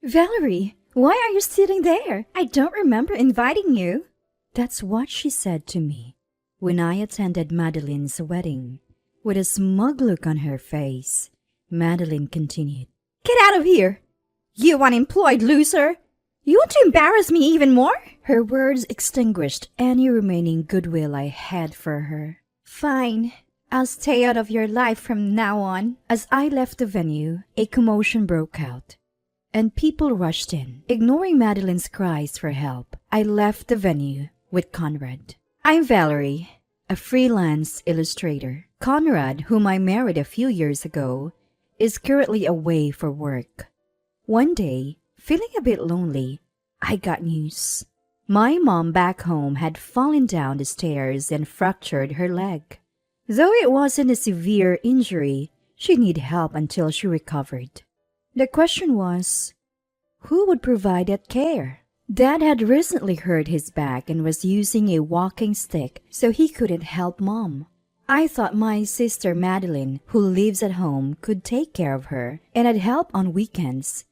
Valerie, why are you sitting there? I don't remember inviting you. That's what she said to me when I attended Madeline's wedding. With a smug look on her face, Madeline continued, Get out of here! You unemployed loser! You want to embarrass me even more? Her words extinguished any remaining goodwill I had for her. Fine. I'll stay out of your life from now on. As I left the venue, a commotion broke out, and people rushed in. Ignoring Madeline's cries for help, I left the venue with Conrad. I'm Valerie, a freelance illustrator. Conrad, whom I married a few years ago, is currently away for work. One day, feeling a bit lonely, I got news. My mom back home had fallen down the stairs and fractured her leg. Though it wasn't a severe injury, she needed help until she recovered. The question was, who would provide that care? Dad had recently hurt his back and was using a walking stick, so he couldn't help Mom. I thought my sister Madeline, who lives at home, could take care of her, and I'd help on weekends.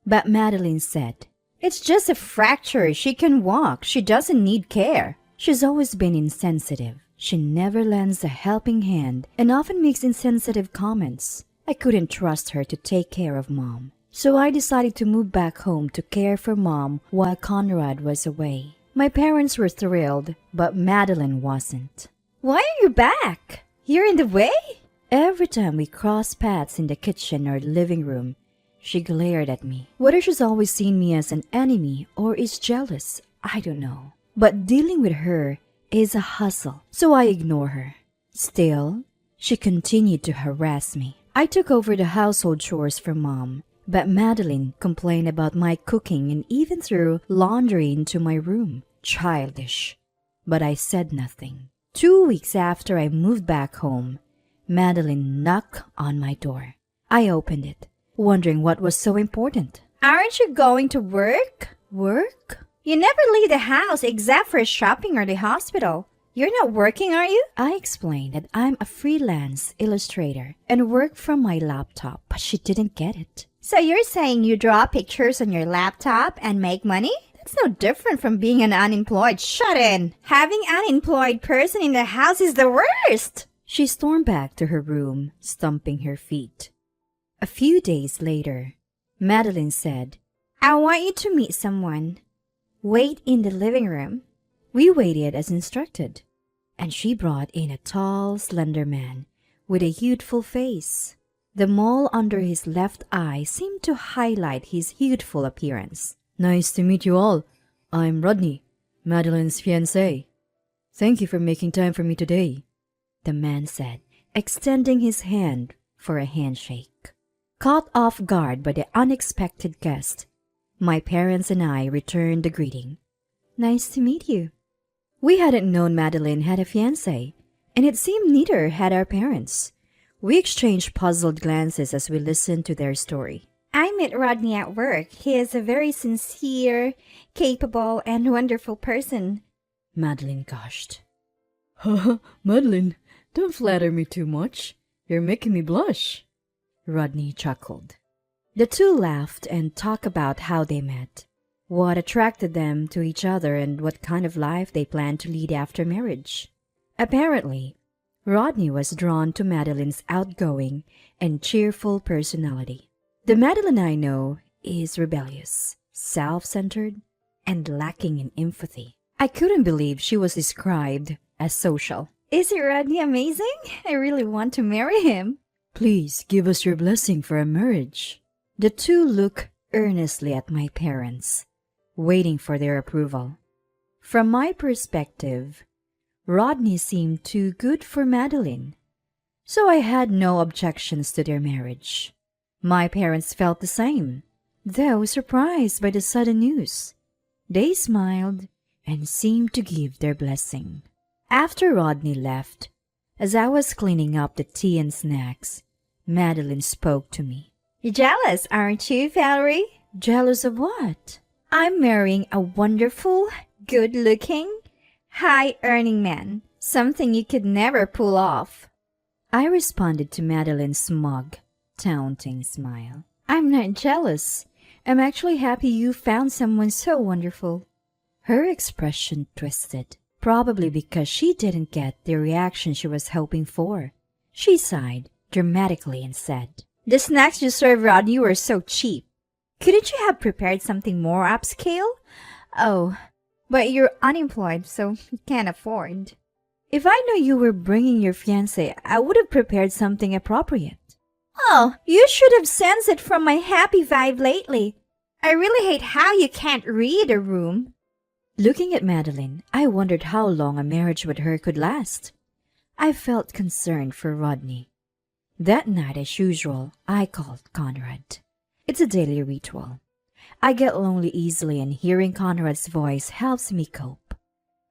But Madeline said, It's just a fracture. She can walk. She doesn't need care. She's always been insensitive. She never lends a helping hand and often makes insensitive comments. I couldn't trust her to take care of Mom. So I decided to move back home to care for Mom while Conrad was away. My parents were thrilled, but Madeline wasn't. Why are you back? You're in the way? Every time we crossed paths in the kitchen or living room, she glared at me. Whether she's always seen me as an enemy or is jealous, I don't know. But dealing with her is a hustle, so I ignore her. Still, she continued to harass me. I took over the household chores for Mom, but Madeline complained about my cooking and even threw laundry into my room. Childish. But I said nothing. 2 weeks after I moved back home, Madeline knocked on my door. I opened it, wondering what was so important. Aren't you going to work? Work? You never leave the house except for shopping or the hospital. You're not working, are you? I explained that I'm a freelance illustrator and work from my laptop, but she didn't get it. So you're saying you draw pictures on your laptop and make money? That's no different from being an unemployed shut-in. Having an unemployed person in the house is the worst. She stormed back to her room, stomping her feet. A few days later, Madeline said, I want you to meet someone. Wait in the living room. We waited as instructed, and she brought in a tall, slender man with a youthful face. The mole under his left eye seemed to highlight his youthful appearance. Nice to meet you all. I'm Rodney, Madeline's fiancé. Thank you for making time for me today, the man said, extending his hand for a handshake. Caught off guard by the unexpected guest, my parents and I returned the greeting. Nice to meet you. We hadn't known Madeline had a fiancé, and it seemed neither had our parents. We exchanged puzzled glances as we listened to their story. I met Rodney at work. He is a very sincere, capable, and wonderful person. Madeline gushed. Madeline, don't flatter me too much. You're making me blush. Rodney chuckled. The two laughed and talked about how they met, what attracted them to each other, and what kind of life they planned to lead after marriage. Apparently, Rodney was drawn to Madeline's outgoing and cheerful personality. The Madeline I know is rebellious, self-centered, and lacking in empathy. I couldn't believe she was described as social. Isn't Rodney amazing? I really want to marry him. Please give us your blessing for our marriage. The two looked earnestly at my parents, waiting for their approval. From my perspective, Rodney seemed too good for Madeline, so I had no objections to their marriage. My parents felt the same, though surprised by the sudden news. They smiled and seemed to give their blessing. After Rodney left, as I was cleaning up the tea and snacks, Madeline spoke to me. You're jealous, aren't you, Valerie? Jealous of what? I'm marrying a wonderful, good-looking, high-earning man, something you could never pull off. I responded to Madeline's smug, taunting smile. I'm not jealous. I'm actually happy you found someone so wonderful. Her expression twisted, probably because she didn't get the reaction she was hoping for. She sighed dramatically and said, "The snacks you served Rodney were so cheap. Couldn't you have prepared something more upscale?" "Oh, but you're unemployed, so you can't afford." "If I knew you were bringing your fiancé, I would have prepared something appropriate." "Oh, you should have sensed it from my happy vibe lately. I really hate how you can't read a room." Looking at Madeline, I wondered how long a marriage with her could last. I felt concerned for Rodney. That night, as usual, I called Conrad. It's a daily ritual. I get lonely easily, and hearing Conrad's voice helps me cope.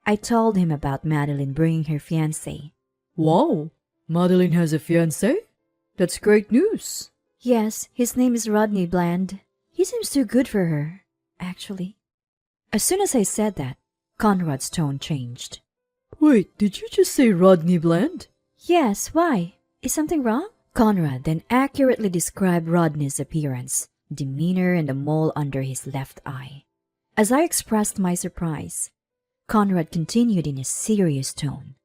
I told him about Madeline bringing her fiancé. "Wow, Madeline has a fiancé? That's great news." "Yes, his name is Rodney Bland. He seems too good for her, actually." As soon as I said that, Conrad's tone changed. "Wait, did you just say Rodney Bland?" "Yes, why? Is something wrong?" Conrad then accurately described Rodney's appearance, demeanor, and the mole under his left eye. As I expressed my surprise, Conrad continued in a serious tone.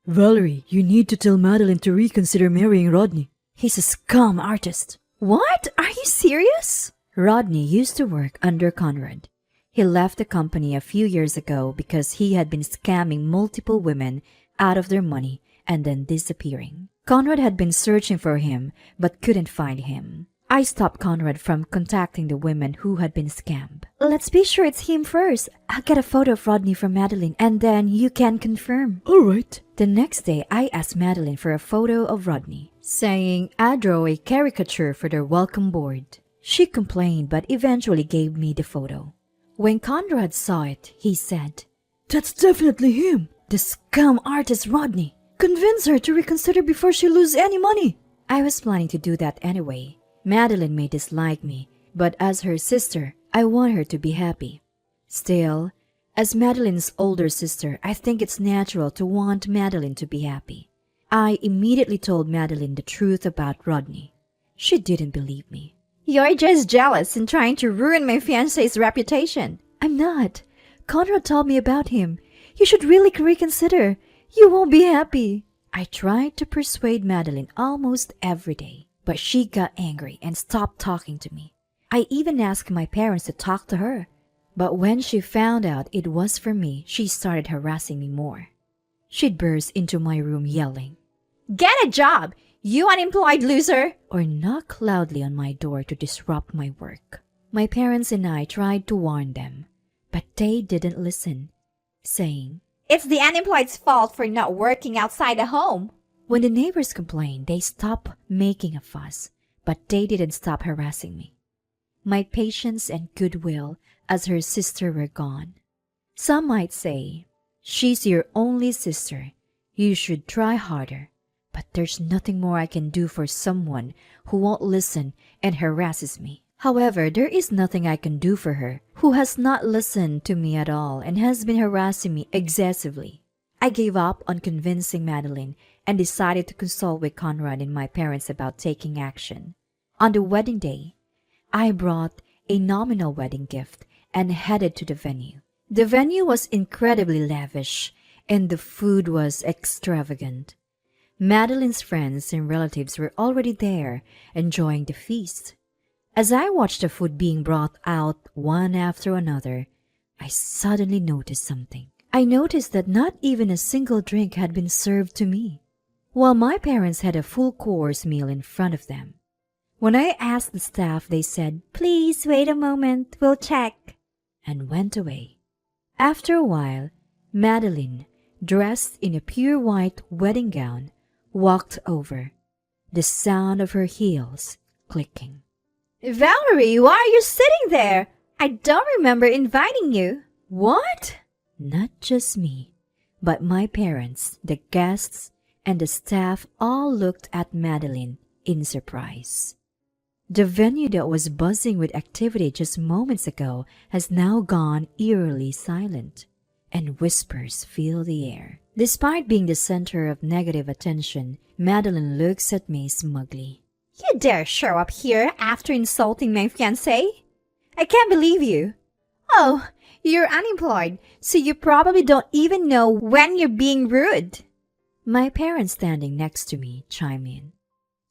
"Valerie, you need to tell Madeline to reconsider marrying Rodney. He's a scum artist." "What? Are you serious?" Rodney used to work under Conrad. He left the company a few years ago because he had been scamming multiple women out of their money and then disappearing. Conrad had been searching for him but couldn't find him. I stopped Conrad from contacting the women who had been scammed. "Let's be sure it's him first. I'll get a photo of Rodney from Madeline and then you can confirm." "All right." The next day, I asked Madeline for a photo of Rodney, saying I'd draw a caricature for their welcome board. She complained but eventually gave me the photo. When Conrad saw it, he said, "That's definitely him. The scum artist Rodney. Convince her to reconsider before she loses any money." I was planning to do that anyway. Madeline may dislike me, but as her sister, I want her to be happy. Still, as Madeline's older sister, I think it's natural to want Madeline to be happy. I immediately told Madeline the truth about Rodney. She didn't believe me. "You're just jealous and trying to ruin my fiancé's reputation." "I'm not. Conrad told me about him. You should really reconsider. You won't be happy." I tried to persuade Madeline almost every day, but she got angry and stopped talking to me. I even asked my parents to talk to her, but when she found out it was for me, she started harassing me more. She'd burst into my room yelling, "Get a job, you unemployed loser!" or knock loudly on my door to disrupt my work. My parents and I tried to warn them, but they didn't listen, saying, "It's the unemployed's fault for not working outside the home." When the neighbors complained, they stopped making a fuss, but they didn't stop harassing me. My patience and goodwill as her sister were gone. Some might say, "She's your only sister. You should try harder." But there's nothing more I can do for someone who won't listen and harasses me. However, there is nothing I can do for her, who has not listened to me at all and has been harassing me excessively. I gave up on convincing Madeline and decided to consult with Conrad and my parents about taking action. On the wedding day, I brought a nominal wedding gift and headed to the venue. The venue was incredibly lavish and the food was extravagant. Madeline's friends and relatives were already there, enjoying the feast. As I watched the food being brought out one after another, I suddenly noticed something. I noticed that not even a single drink had been served to me, while my parents had a full-course meal in front of them. When I asked the staff, they said, "Please wait a moment, we'll check," and went away. After a while, Madeline, dressed in a pure white wedding gown, walked over, the sound of her heels clicking. "Valerie, why are you sitting there? I don't remember inviting you." "What?" Not just me, but my parents, the guests, and the staff all looked at Madeline in surprise. The venue that was buzzing with activity just moments ago has now gone eerily silent, and whispers fill the air. Despite being the center of negative attention, Madeline looks at me smugly. "You dare show up here after insulting my fiancé? I can't believe you. Oh, you're unemployed, so you probably don't even know when you're being rude. My parents standing next to me chime in.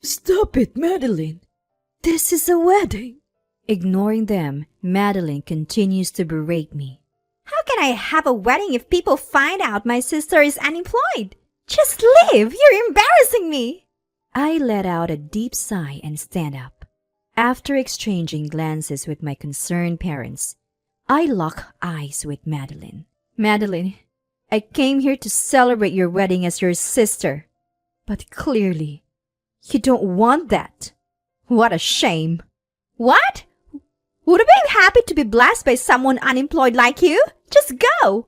Stop it, Madeline. This is a wedding. Ignoring them, Madeline continues to berate me. How can I have a wedding if people find out my sister is unemployed? Just leave! You're embarrassing me! I let out a deep sigh and stand up. After exchanging glances with my concerned parents, I lock eyes with Madeline. Madeline, I came here to celebrate your wedding as your sister. But clearly, you don't want that. What a shame. What? Would I be happy to be blessed by someone unemployed like you? Just go!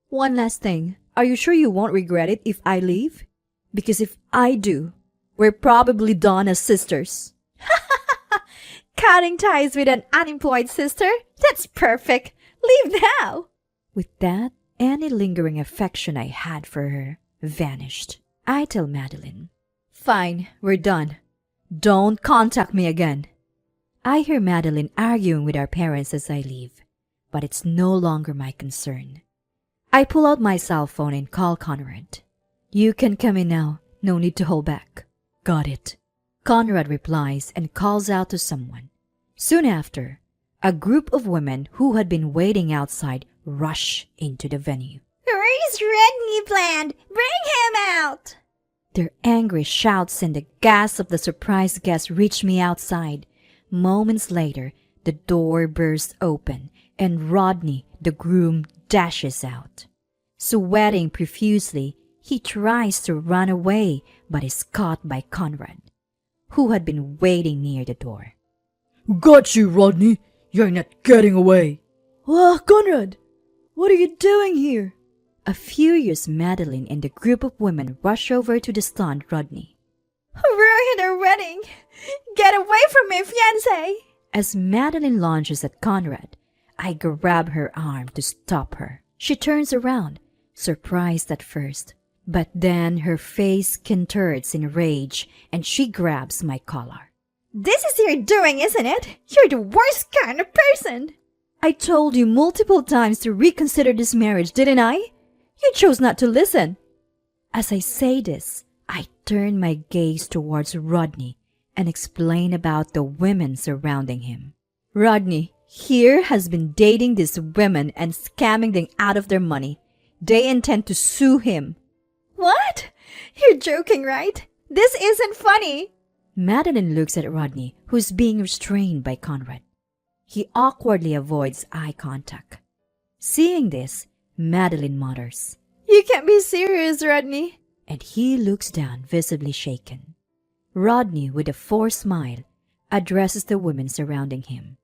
One last thing. Are you sure you won't regret it if I leave? Because if I do, we're probably done as sisters. Cutting ties with an unemployed sister? That's perfect. Leave now. With that, any lingering affection I had for her vanished. I tell Madeline, Fine, we're done. Don't contact me again. I hear Madeline arguing with our parents as I leave, but it's no longer my concern. I pull out my cell phone and call Conrad. You can come in now. No need to hold back. Got it. Conrad replies and calls out to someone. Soon after, a group of women who had been waiting outside rush into the venue. Where's Rodney Bland? Bring him out! Their angry shouts and the gasps of the surprised guests reach me outside. Moments later, the door bursts open and Rodney, the groom, dashes out. Sweating profusely, he tries to run away but is caught by Conrad, who had been waiting near the door. Got you, Rodney. You're not getting away. Conrad, what are you doing here? A furious Madeline and the group of women rush over to the stunned Rodney. Ruined our wedding! Get away from me, fiancé! As Madeline launches at Conrad, I grab her arm to stop her. She turns around, surprised at first, but then her face contorts in rage and she grabs my collar. This is your doing, isn't it? You're the worst kind of person! I told you multiple times to reconsider this marriage, didn't I? You chose not to listen. As I say this, I turn my gaze towards Rodney and explain about the women surrounding him. Rodney here has been dating these women and scamming them out of their money. They intend to sue him. What? You're joking, right? This isn't funny. Madeline looks at Rodney, who's being restrained by Conrad. He awkwardly avoids eye contact. Seeing this, Madeline mutters, You can't be serious, Rodney. And he looks down, visibly shaken. Rodney, with a forced smile, addresses the women surrounding him.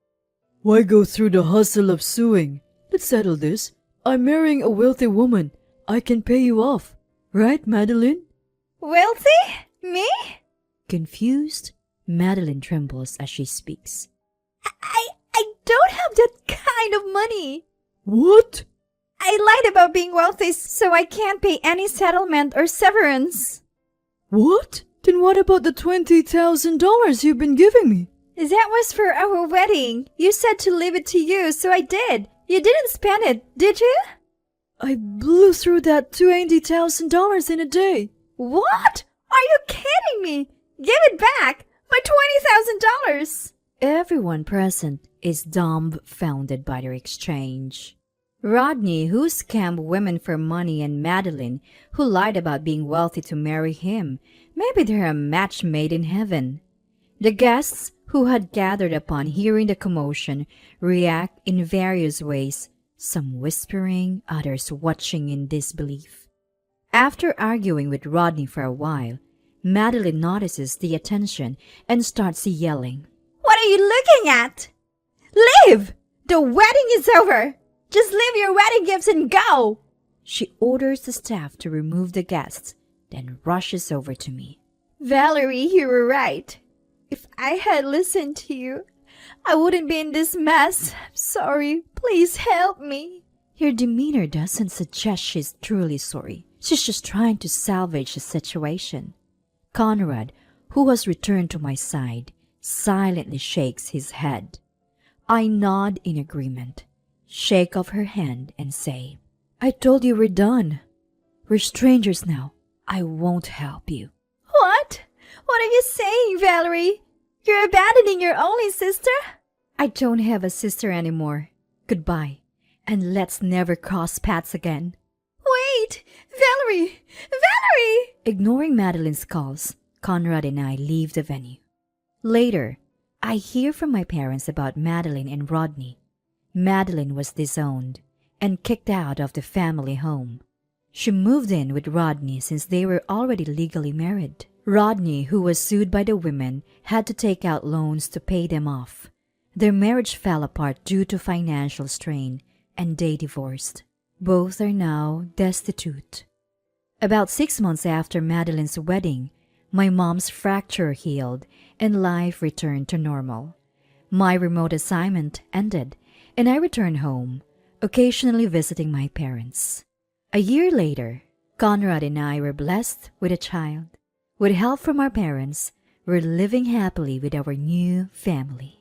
Why go through the hustle of suing? Let's settle this. I'm marrying a wealthy woman. I can pay you off. Right, Madeline? Wealthy? Me? Confused, Madeline trembles as she speaks. I don't have that kind of money. What? I lied about being wealthy so I can't pay any settlement or severance. What? Then what about the $20,000 you've been giving me? That was for our wedding. You said to leave it to you, so I did. You didn't spend it, did you? I blew through that $20,000 in a day. What? Are you kidding me? Give it back! My $20,000! Everyone present is dumbfounded by their exchange. Rodney, who scammed women for money, and Madeline, who lied about being wealthy to marry him. Maybe they're a match made in heaven. The guests, who had gathered upon hearing the commotion, react in various ways, some whispering, others watching in disbelief. After arguing with Rodney for a while, Madeline notices the attention and starts yelling. What are you looking at? Leave! The wedding is over! Just leave your wedding gifts and go! She orders the staff to remove the guests, then rushes over to me. Valerie, you were right. If I had listened to you, I wouldn't be in this mess. Sorry, please help me. Your demeanor doesn't suggest she's truly sorry. She's just trying to salvage the situation. Conrad, who has returned to my side, silently shakes his head. I nod in agreement, shake off her hand, and say, I told you we're done. We're strangers now. I won't help you. What? What are you saying, Valerie? You're abandoning your only sister? I don't have a sister anymore. Goodbye, and let's never cross paths again. Wait! Valerie! Valerie! Ignoring Madeline's calls, Conrad and I leave the venue. Later, I hear from my parents about Madeline and Rodney. Madeline was disowned and kicked out of the family home. She moved in with Rodney since they were already legally married. Rodney, who was sued by the women, had to take out loans to pay them off. Their marriage fell apart due to financial strain, and they divorced. Both are now destitute. About 6 months after Madeline's wedding, my mom's fracture healed and life returned to normal. My remote assignment ended, and I returned home, occasionally visiting my parents. A year later, Conrad and I were blessed with a child. With help from our parents, we're living happily with our new family.